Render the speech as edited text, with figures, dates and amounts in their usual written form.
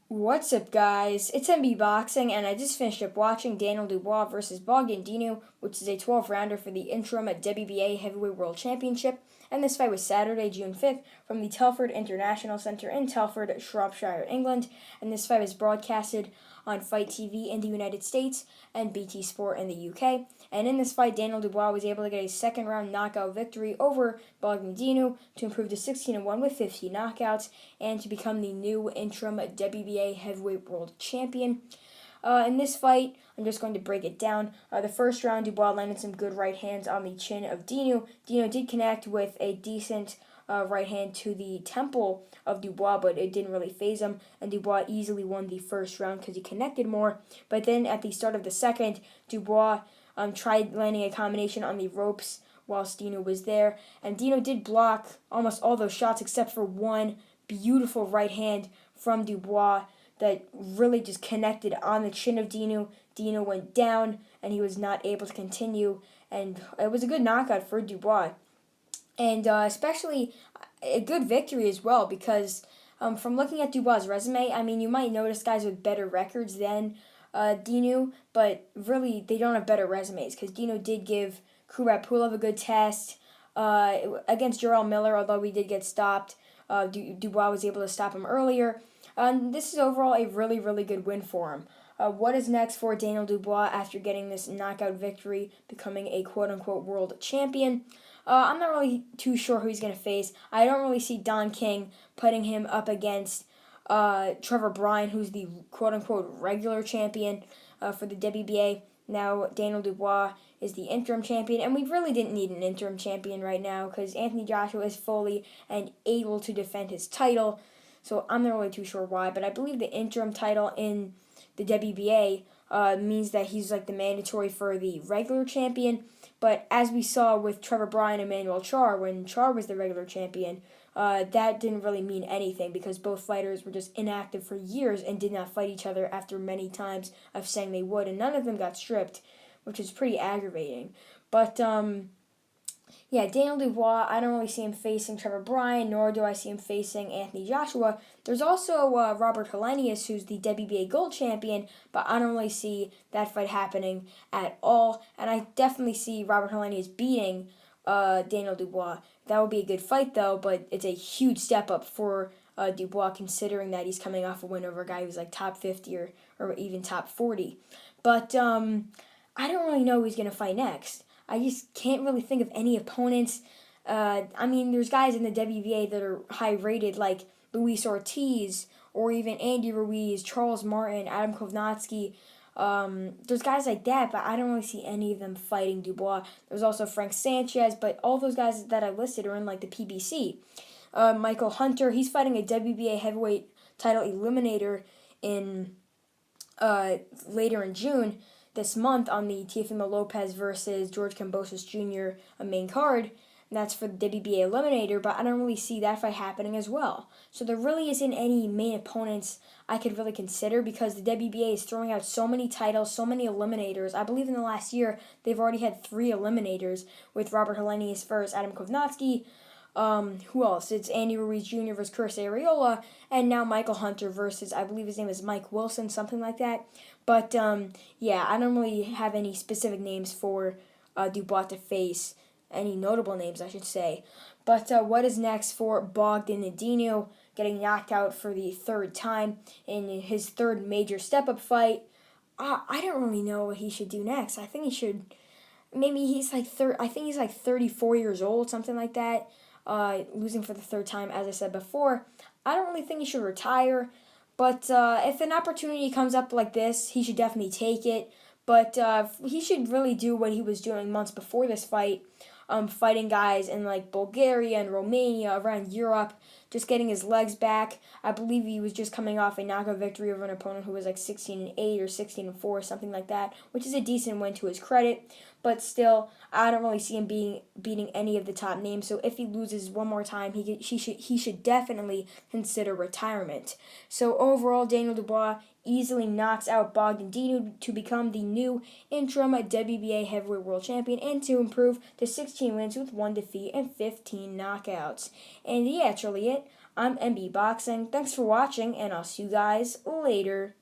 What's up, guys? It's MB Boxing, and I just finished up watching Daniel Dubois versus Bogdan Dinu, which is a 12-rounder for the interim WBA Heavyweight World Championship. And this fight was Saturday, June 5th, from the Telford International Centre in Telford, Shropshire, England. And this fight was broadcasted on Fight TV in the United States and BT Sport in the UK. And in this fight, Daniel Dubois was able to get a second-round knockout victory over Bogdan Dinu to improve to 16-1 with 15 knockouts and to become the new interim WBA Heavyweight World Champion. In this fight, I'm just going to break it down. The first round, Dubois landed some good right hands on the chin of Dinu. Dinu did connect with a decent right hand to the temple of Dubois, but it didn't really faze him, and Dubois easily won the first round because he connected more. But then at the start of the second, Dubois tried landing a combination on the ropes whilst Dinu was there, and Dinu did block almost all those shots except for one beautiful right hand from Dubois that really just connected on the chin of Dinu. Dinu went down, and he was not able to continue, and it was a good knockout for Dubois. And especially a good victory as well, because from looking at Dubois' resume, I mean, you might notice guys with better records than Dinu, but really they don't have better resumes, because Dinu did give Kubrat Pulev a good test against Jarrell Miller, although he did get stopped. Dubois was able to stop him earlier. This is overall a really, really good win for him. What is next for Daniel Dubois after getting this knockout victory, becoming a quote-unquote world champion? I'm not really too sure who he's going to face. I don't really see Don King putting him up against Trevor Bryan, who's the quote-unquote regular champion for the WBA. Now Daniel Dubois is the interim champion, and we really didn't need an interim champion right now because Anthony Joshua is fully and able to defend his title. So I'm not really too sure why, but I believe the interim title in the WBA means that he's like the mandatory for the regular champion. But as we saw with Trevor Bryan and Manuel Charr, when Charr was the regular champion, that didn't really mean anything because both fighters were just inactive for years and did not fight each other after many times of saying they would, and none of them got stripped, which is pretty aggravating. But yeah, Daniel Dubois, I don't really see him facing Trevor Bryan, nor do I see him facing Anthony Joshua. There's also Robert Helenius, who's the WBA Gold Champion, but I don't really see that fight happening at all. And I definitely see Robert Helenius beating Daniel Dubois. That would be a good fight, though, but it's a huge step up for Dubois, considering that he's coming off a win over a guy who's like top 50 or even top 40. But I don't really know who he's going to fight next. I just can't really think of any opponents. I mean, there's guys in the WBA that are high rated, like Luis Ortiz or even Andy Ruiz, Charles Martin, Adam Kovnatsky. There's guys like that, but I don't really see any of them fighting Dubois. There's also Frank Sanchez, but all those guys that I listed are in like the PBC. Michael Hunter, he's fighting a WBA heavyweight title eliminator in later in June this month on the Teofimo Lopez versus George Kambosos Jr. Main card. And that's for the WBA Eliminator, but I don't really see that fight happening as well. So there really isn't any main opponents I could really consider because the WBA is throwing out so many titles, so many eliminators. I believe in the last year they've already had 3 eliminators with Robert Helenius versus Adam Kovnatsky. Who else? It's Andy Ruiz Jr. versus Chris Arreola, and now Michael Hunter versus, I believe his name is Mike Wilson, something like that. But, yeah, I don't really have any specific names for Dubois to face, any notable names, I should say. But what is next for Bogdan Dinu, getting knocked out for the 3rd time in his 3rd major step-up fight? I don't really know what he should do next. I think he should, maybe he's like, I think he's like 34 years old, something like that. Losing for the 3rd time, as I said before. I don't really think he should retire, but if an opportunity comes up like this, he should definitely take it. But he should really do what he was doing months before this fight, fighting guys in like Bulgaria and Romania, around Europe, just getting his legs back. I believe he was just coming off a knockout victory over an opponent who was like 16-8 or 16-4, something like that, which is a decent win to his credit. But still, I don't really see him beating any of the top names. So if he loses one more time, he should definitely consider retirement. So overall, Daniel Dubois easily knocks out Bogdan Dinu to become the new interim WBA heavyweight world champion and to improve to 16 wins with 1 defeat and 15 knockouts. And yeah, that's really it. I'm MB Boxing. Thanks for watching, and I'll see you guys later.